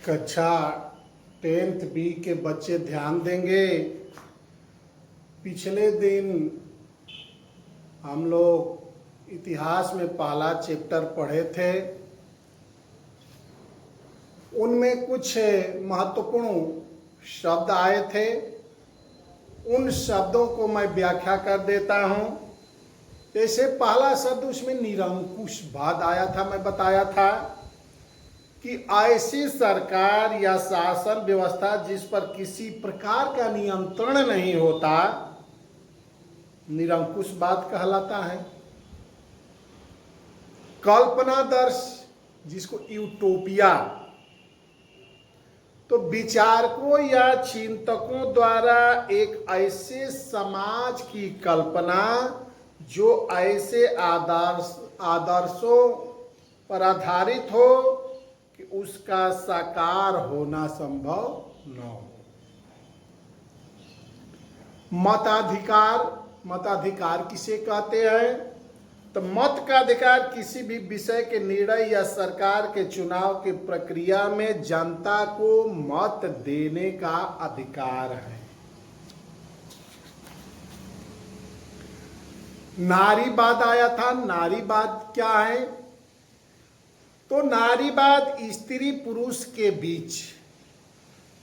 कक्षा 10th B के बच्चे ध्यान देंगे। पिछले दिन हम लोग इतिहास में पहला चैप्टर पढ़े थे। उनमें कुछ महत्वपूर्ण शब्द आए थे। उन शब्दों को मैं व्याख्या कर देता हूं। जैसे पहला शब्द उसमें निरंकुशवाद आया था। मैं बताया था कि ऐसी सरकार या शासन व्यवस्था जिस पर किसी प्रकार का नियंत्रण नहीं होता, निरंकुशवाद कहलाता है। कल्पनादर्श, जिसको यूटोपिया, तो विचारकों या चिंतकों द्वारा एक ऐसे समाज की कल्पना जो ऐसे आदर्शों पर आधारित हो कि उसका साकार होना संभव न हो। मताधिकार किसे कहते हैं? तो मत का अधिकार किसी भी विषय के निर्णय या सरकार के चुनाव की प्रक्रिया में जनता को मत देने का अधिकार है। नारीवाद आया था। नारीवाद क्या है? तो नारीवाद स्त्री पुरुष के बीच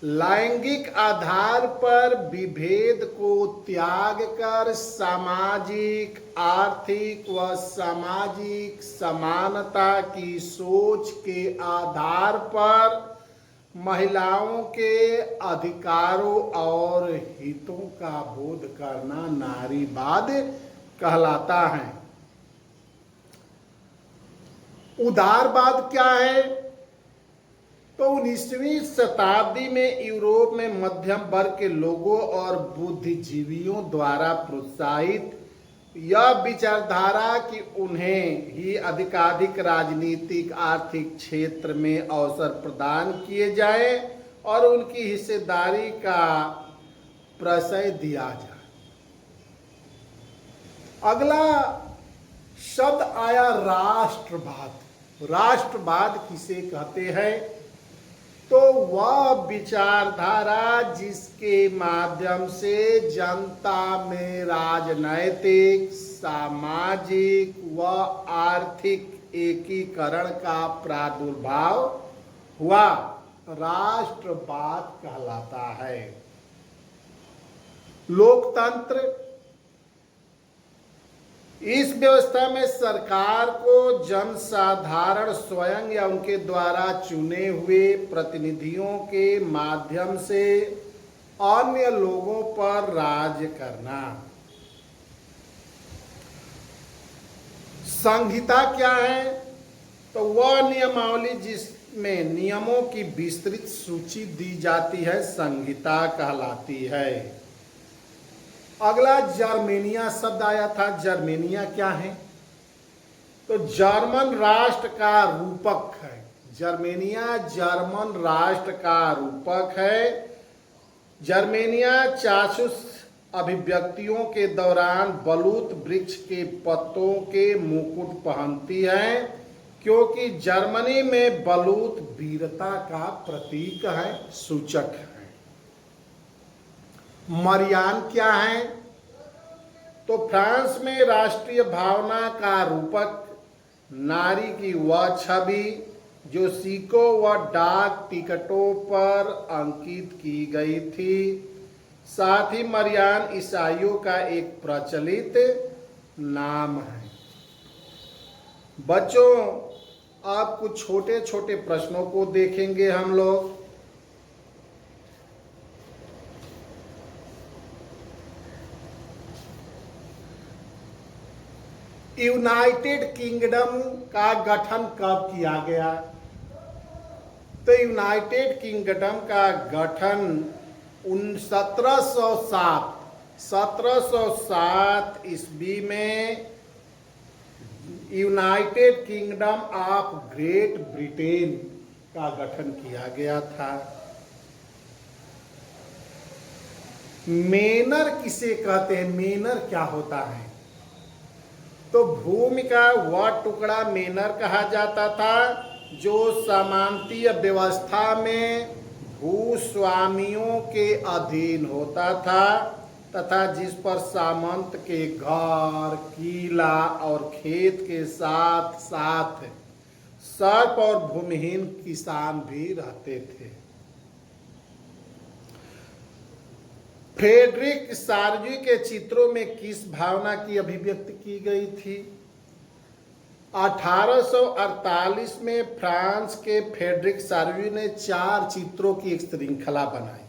लैंगिक आधार पर विभेद को त्याग कर सामाजिक, आर्थिक व सामाजिक समानता की सोच के आधार पर महिलाओं के अधिकारों और हितों का बोध करना नारीवाद कहलाता है। उदारवाद क्या है? तो 19वीं शताब्दी में यूरोप में मध्यम वर्ग के लोगों और बुद्धिजीवियों द्वारा प्रोत्साहित यह विचारधारा कि उन्हें ही अधिकाधिक राजनीतिक आर्थिक क्षेत्र में अवसर प्रदान किए जाए और उनकी हिस्सेदारी का प्रश्रय दिया जाए। अगला शब्द आया राष्ट्रवाद। राष्ट्रवाद किसे कहते हैं? तो वह विचारधारा जिसके माध्यम से जनता में राजनैतिक, सामाजिक व आर्थिक एकीकरण का प्रादुर्भाव हुआ, राष्ट्रवाद कहलाता है। लोकतंत्र, इस व्यवस्था में सरकार को जनसाधारण स्वयं या उनके द्वारा चुने हुए प्रतिनिधियों के माध्यम से अन्य लोगों पर राज करना। संहिता क्या है? तो वह नियमावली जिसमें नियमों की विस्तृत सूची दी जाती है, संहिता कहलाती है। अगला जर्मेनिया शब्द आया था। जर्मेनिया क्या है? तो जर्मन राष्ट्र का रूपक है। जर्मेनिया जर्मन राष्ट्र का रूपक है। जर्मेनिया चाक्षुष अभिव्यक्तियों के दौरान बलूत वृक्ष के पत्तों के मुकुट पहनती है, क्योंकि जर्मनी में बलूत वीरता का प्रतीक है, सूचक है। मरियान क्या है? तो फ्रांस में राष्ट्रीय भावना का रूपक नारी की वह छवि जो सिक्कों व डाक टिकटों पर अंकित की गई थी। साथ ही मरियान ईसाइयों का एक प्रचलित नाम है। बच्चों, आप कुछ छोटे छोटे प्रश्नों को देखेंगे हम लोग। यूनाइटेड किंगडम का गठन कब किया गया? तो यूनाइटेड किंगडम का गठन 1707 ईस्वी में United kingdom of great Britain का गठन किया गया था। मेनर किसे कहते हैं? मेनर क्या होता है? तो भूमि का वह टुकड़ा मेनर कहा जाता था जो सामंतीय व्यवस्था में भूस्वामियों के अधीन होता था तथा जिस पर सामंत के घर, किला और खेत के साथ साथ सर्प और भूमिहीन किसान भी रहते थे। फ्रेडरिक सार्जी के चित्रों में किस भावना की अभिव्यक्ति की गई थी? 1848 में फ्रांस के फ्रेडरिक सार्जी ने 4 चित्रों की एक श्रृंखला बनाई।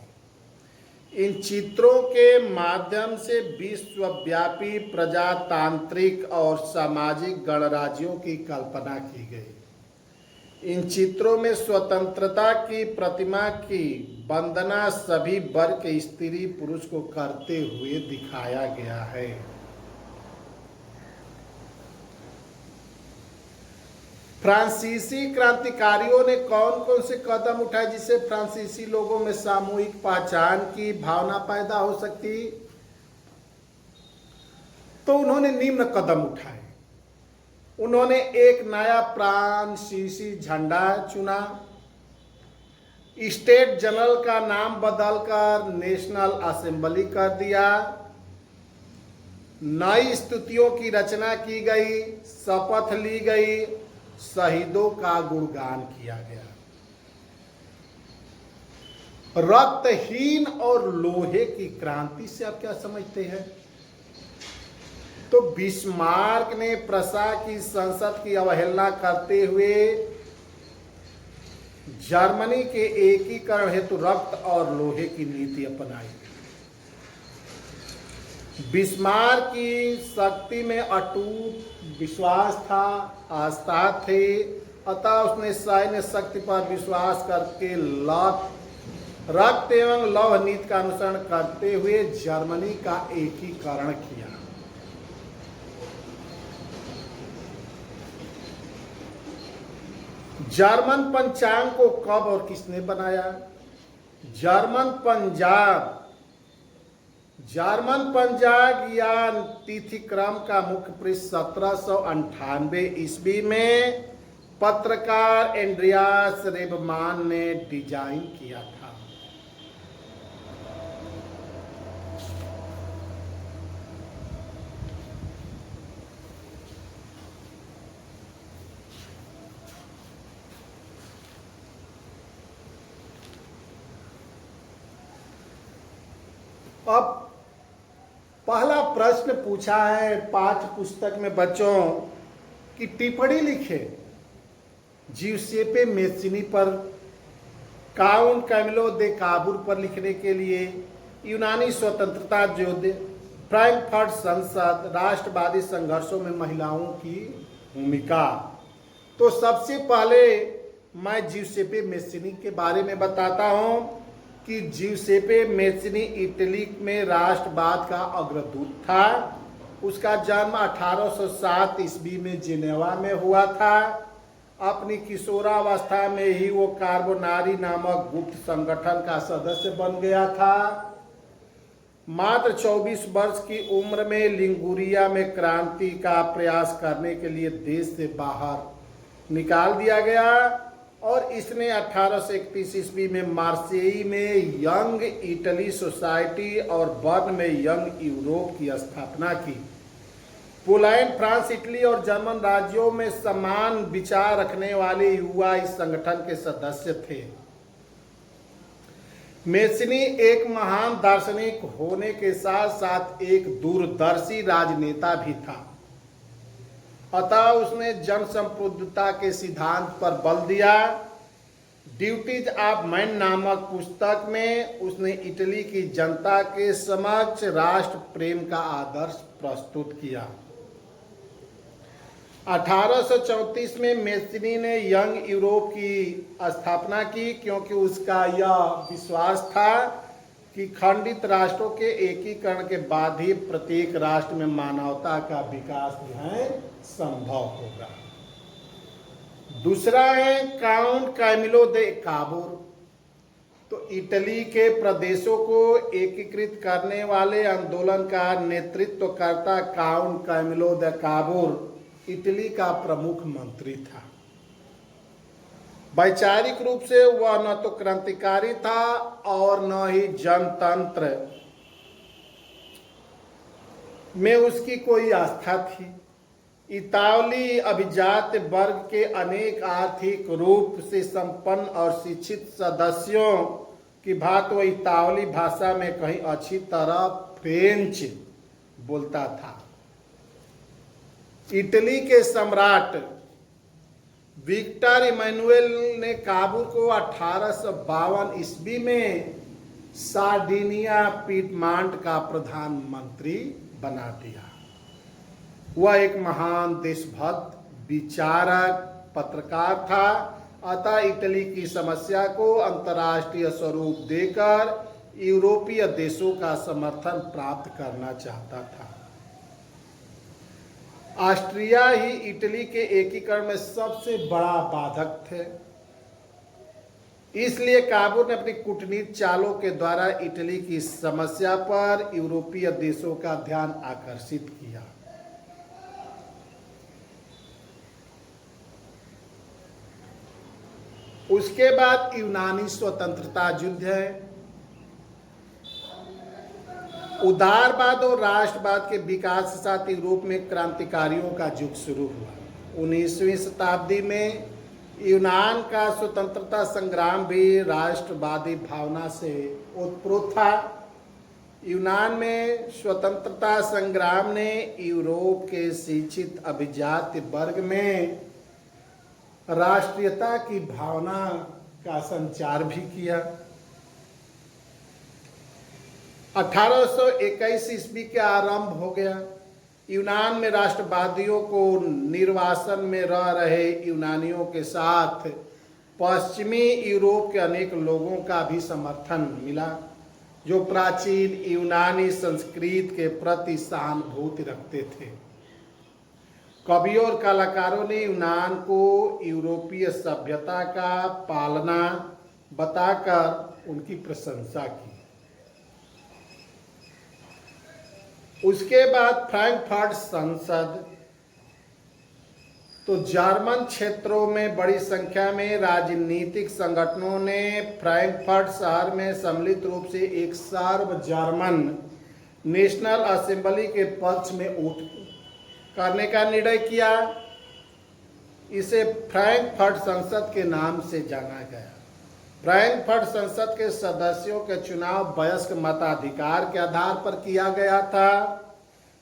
इन चित्रों के माध्यम से विश्वव्यापी प्रजातांत्रिक और सामाजिक गणराज्यों की कल्पना की गई। इन चित्रों में स्वतंत्रता की प्रतिमा की वंदना सभी वर्ग के स्त्री पुरुष को करते हुए दिखाया गया है। फ्रांसीसी क्रांतिकारियों ने कौन कौन से कदम उठाए जिससे फ्रांसीसी लोगों में सामूहिक पहचान की भावना पैदा हो सकती? तो उन्होंने निम्न कदम उठाए। उन्होंने एक नया फ्रांसीसी झंडा चुना, स्टेट जनरल का नाम बदलकर नेशनल असेंबली कर दिया, नई स्तुतियों की रचना की गई, शपथ ली गई, शहीदों का गुणगान किया गया। रक्तहीन और लोहे की क्रांति से आप क्या समझते हैं? तो बिस्मार्क ने प्रशा की संसद की अवहेलना करते हुए जर्मनी के एकीकरण हेतु रक्त और लोहे की नीति अपनाई। बिस्मार्क की शक्ति में अटूट विश्वास था, आस्था थे, अतः उसने सैन्य शक्ति पर विश्वास करके रक्त एवं लौह नीति का अनुसरण करते हुए जर्मनी का एकीकरण किया। जर्मन पंचांग को कब और किसने बनाया? जर्मन पंचांग या तिथिक्रम का मुख्य पृष्ठ 1798 ईस्वी में पत्रकार एंड्रियास रेबमान ने डिजाइन किया था। अब पहला प्रश्न पूछा है पाठ्य पुस्तक में बच्चों की टिप्पणी लिखे जिउसेपे मेस्सीनी पर, काउंट कैमिलो दे काबूर पर लिखने के लिए, यूनानी स्वतंत्रता योद्धे, फ्रैंकफर्ट संसद, राष्ट्रवादी संघर्षों में महिलाओं की भूमिका। तो सबसे पहले मैं जिउसेपे मेस्सीनी के बारे में बताता हूं कि जिउसेपे मेस्सीनी इटली में राष्ट्रवाद का अग्रदूत था। उसका जन्म 1807 ईस्वी में जिनेवा में हुआ था। अपनी किशोरावस्था में ही वो कार्बोनारी नामक गुप्त संगठन का सदस्य बन गया था। मात्र 24 वर्ष की उम्र में लिंगुरिया में क्रांति का प्रयास करने के लिए देश से बाहर निकाल दिया गया और इसने 1831 ईस्वी में मार्सेई में यंग इटली सोसाइटी और बर्न में यंग यूरोप की स्थापना की। पोलैंड, फ्रांस, इटली और जर्मन राज्यों में समान विचार रखने वाले युवा इस संगठन के सदस्य थे। मेस्सीनी एक महान दार्शनिक होने के साथ साथ एक दूरदर्शी राजनेता भी था। अतः उसने जनसंप्रभुता के सिद्धांत पर बल दिया। ड्यूटीज ऑफ मैन नामक पुस्तक में उसने इटली की जनता के समक्ष राष्ट्र प्रेम का आदर्श प्रस्तुत किया। 1834 में मेस्सीनी ने यंग यूरोप की स्थापना की क्योंकि उसका यह विश्वास था कि खंडित राष्ट्रों के एकीकरण के बाद ही प्रत्येक राष्ट्र में मानवता का विकास जो है संभव होगा। दूसरा है काउंट कैमिलो दे काबूर। तो इटली के प्रदेशों को एकीकृत करने वाले आंदोलन का नेतृत्व करता Count Camillo de Cavour Italy का प्रमुख मंत्री था। वैचारिक रूप से वह न तो क्रांतिकारी था और न ही जनतंत्र में उसकी कोई आस्था थी। इतावली अभिजात वर्ग के अनेक आर्थिक रूप से संपन्न और शिक्षित सदस्यों की भांति वह इतावली भाषा में कहीं अच्छी तरह फ्रेंच बोलता था। इटली के सम्राट विक्टर इमैनुएल ने काबुल को 1852 ईस्वी में सार्डिनिया पीटमांट का प्रधानमंत्री बना दिया। वह एक महान देशभक्त विचारक पत्रकार था, अतः इटली की समस्या को अंतर्राष्ट्रीय स्वरूप देकर यूरोपीय देशों का समर्थन प्राप्त करना चाहता था। ऑस्ट्रिया ही इटली के एकीकरण में सबसे बड़ा बाधक थे, इसलिए काबुल ने अपनी कूटनीति चालों के द्वारा इटली की समस्या पर यूरोपीय देशों का ध्यान आकर्षित किया। उसके बाद यूनानी स्वतंत्रता युद्ध है। उदारवाद और राष्ट्रवाद के विकास के साथ यूरोप में क्रांतिकारियों का युग शुरू हुआ। 19वीं शताब्दी में यूनान का स्वतंत्रता संग्राम भी राष्ट्रवादी भावना से ओतप्रोत था। यूनान में स्वतंत्रता संग्राम ने यूरोप के शिक्षित अभिजात वर्ग में राष्ट्रीयता की भावना का संचार भी किया। 1821 ईस्वी के आरंभ हो गया। यूनान में राष्ट्रवादियों को निर्वासन में रह रहे यूनानियों के साथ पश्चिमी यूरोप के अनेक लोगों का भी समर्थन मिला, जो प्राचीन यूनानी संस्कृति के प्रति सहानुभूति रखते थे। कवियों और कलाकारों ने यूनान को यूरोपीय सभ्यता का पालना बताकर उनकी प्रशंसा की। उसके बाद फ्रैंकफर्ट संसद, तो जर्मन क्षेत्रों में बड़ी संख्या में राजनीतिक संगठनों ने फ्रैंकफर्ट शहर में सम्मिलित रूप से एक सर्व जर्मन नेशनल असेंबली के पक्ष में वोट करने का निर्णय किया। इसे फ्रैंकफर्ट संसद के नाम से जाना गया। फ्रैंकफर्ट संसद के सदस्यों के चुनाव वयस्क मताधिकार के आधार पर किया गया था।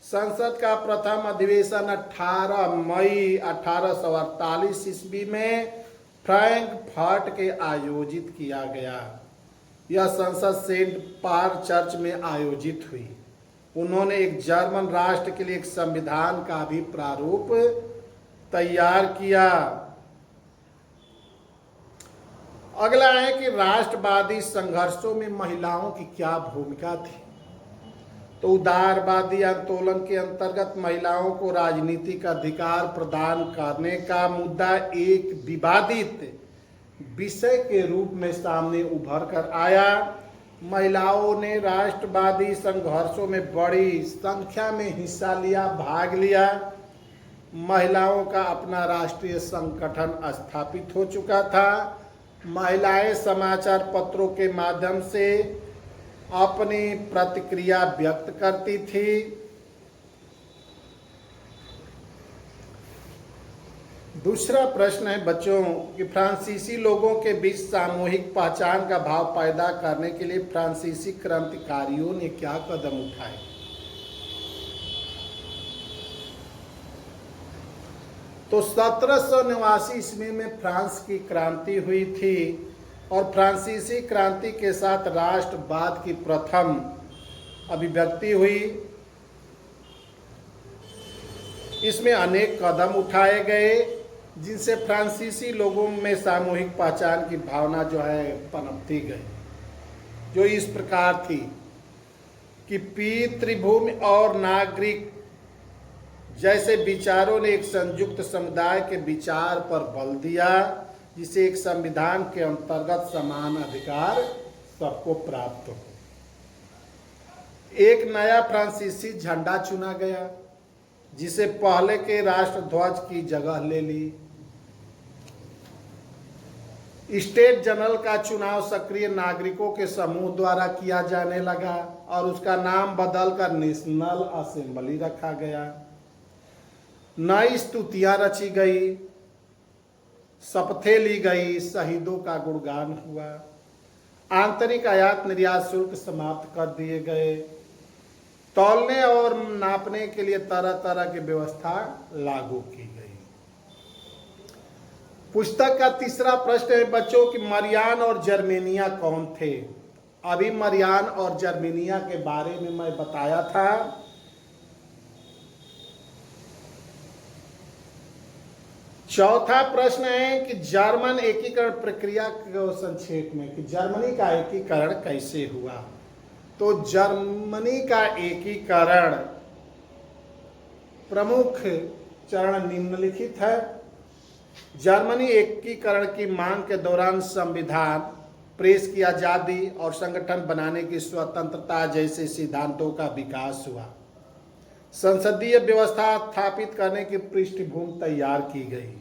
संसद का प्रथम अधिवेशन 18 मई 1848 ईस्वी में फ्रैंकफर्ट के आयोजित किया गया। यह संसद सेंट पार चर्च में आयोजित हुई। उन्होंने एक जर्मन राष्ट्र के लिए एक संविधान का भी प्रारूप तैयार किया। अगला है कि राष्ट्रवादी संघर्षों में महिलाओं की क्या भूमिका थी। तो उदारवादी आंदोलन के अंतर्गत महिलाओं को राजनीतिक अधिकार प्रदान करने का मुद्दा एक विवादित विषय के रूप में सामने उभर कर आया। महिलाओं ने राष्ट्रवादी संघर्षों में बड़ी संख्या में हिस्सा लिया, भाग लिया। महिलाओं का अपना राष्ट्रीय संगठन स्थापित हो चुका था। महिलाएं समाचार पत्रों के माध्यम से अपनी प्रतिक्रिया व्यक्त करती थी। दूसरा प्रश्न है बच्चों कि फ्रांसीसी लोगों के बीच सामूहिक पहचान का भाव पैदा करने के लिए फ्रांसीसी क्रांतिकारियों ने क्या कदम उठाए। तो 1789 ईस्वी में फ्रांस की क्रांति हुई थी और फ्रांसीसी क्रांति के साथ राष्ट्रवाद की प्रथम अभिव्यक्ति हुई। इसमें अनेक कदम उठाए गए जिनसे फ्रांसीसी लोगों में सामूहिक पहचान की भावना जो है पनपती गई, जो इस प्रकार थी कि पितृभूमि और नागरिक जैसे विचारों ने एक संयुक्त समुदाय के विचार पर बल दिया, जिसे एक संविधान के अंतर्गत समान अधिकार सबको प्राप्त हो। एक नया फ्रांसीसी झंडा चुना गया, जिसे पहले के राष्ट्रध्वज की जगह ले ली। स्टेट जनरल का चुनाव सक्रिय नागरिकों के समूह द्वारा किया जाने लगा और उसका नाम बदलकर नेशनल असेंबली रखा गया। नई स्तुतियां रची गई, शपथें ली गई, शहीदों का गुणगान हुआ। आंतरिक आयात निर्यात शुल्क समाप्त कर दिए गए। तौलने और नापने के लिए तरह तरह की व्यवस्था लागू की गई। पुस्तक का तीसरा प्रश्न है बच्चों कि मरियान और जर्मेनिया कौन थे। अभी मरियान और जर्मेनिया के बारे में मैं बताया था। चौथा प्रश्न है कि जर्मन एकीकरण प्रक्रिया को संक्षेप में कि जर्मनी का एकीकरण कैसे हुआ। तो जर्मनी का एकीकरण प्रमुख चरण निम्नलिखित है। जर्मनी एकीकरण की मांग के दौरान संविधान, प्रेस की आजादी और संगठन बनाने की स्वतंत्रता जैसे सिद्धांतों का विकास हुआ। संसदीय व्यवस्था स्थापित करने की पृष्ठभूमि तैयार की गई।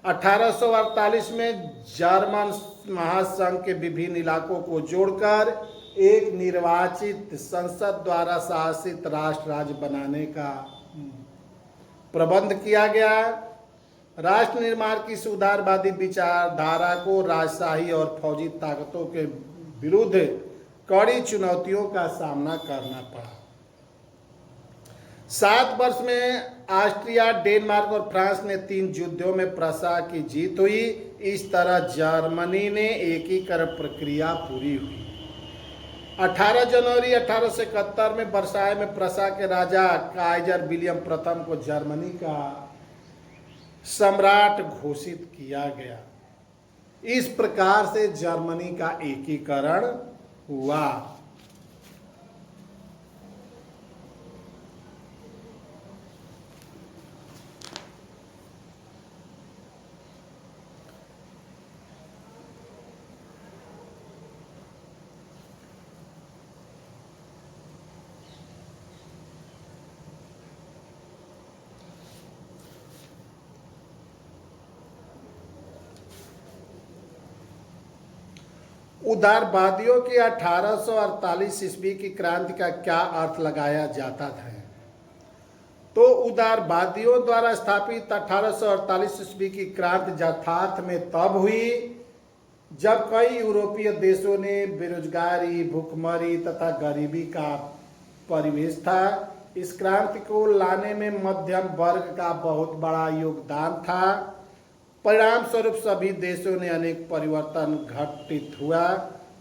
1848 में जर्मन महासंघ के विभिन्न इलाकों को जोड़कर एक निर्वाचित संसद द्वारा शासित राष्ट्र राज्य बनाने का प्रबंध किया गया। राष्ट्र निर्माण की सुधारवादी विचारधारा को राजशाही और फौजी ताकतों के विरुद्ध कड़ी चुनौतियों का सामना करना पड़ा। 7 वर्ष में ऑस्ट्रिया, डेनमार्क और फ्रांस ने 3 युद्धों में प्रशा की जीत हुई। इस तरह जर्मनी ने एकीकरण प्रक्रिया पूरी हुई। 18 जनवरी 1871 में वर्साय में प्रशा के राजा काइजर विलियम प्रथम को जर्मनी का सम्राट घोषित किया गया। इस प्रकार से जर्मनी का एकीकरण हुआ। उदारवादियों की 1848 ईस्वी की क्रांति का क्या अर्थ लगाया जाता था। तो उदारवादियों द्वारा स्थापित 1848 ईस्वी की क्रांति यथार्थ में तब हुई जब कई यूरोपीय देशों ने बेरोजगारी, भूखमरी तथा गरीबी का परिवेश था। इस क्रांति को लाने में मध्यम वर्ग का बहुत बड़ा योगदान था। परिणाम स्वरूप सभी देशों ने अनेक परिवर्तन घटित हुआ।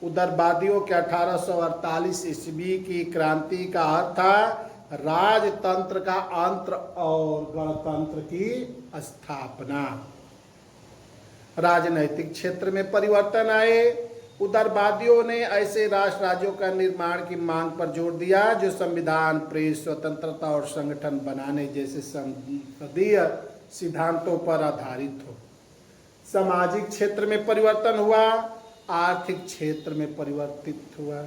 उदारवादियों के 1848 ईस्वी की क्रांति का अर्थ था राजतंत्र का अंत और गणतंत्र की स्थापना। राजनैतिक क्षेत्र में परिवर्तन आए। उदारवादियों ने ऐसे राष्ट्र राज्यों का निर्माण की मांग पर जोर दिया जो संविधान, प्रेस स्वतंत्रता और संगठन बनाने जैसे संसदीय सिद्धांतों पर आधारित हो। सामाजिक क्षेत्र में परिवर्तन हुआ, आर्थिक क्षेत्र में परिवर्तित हुआ।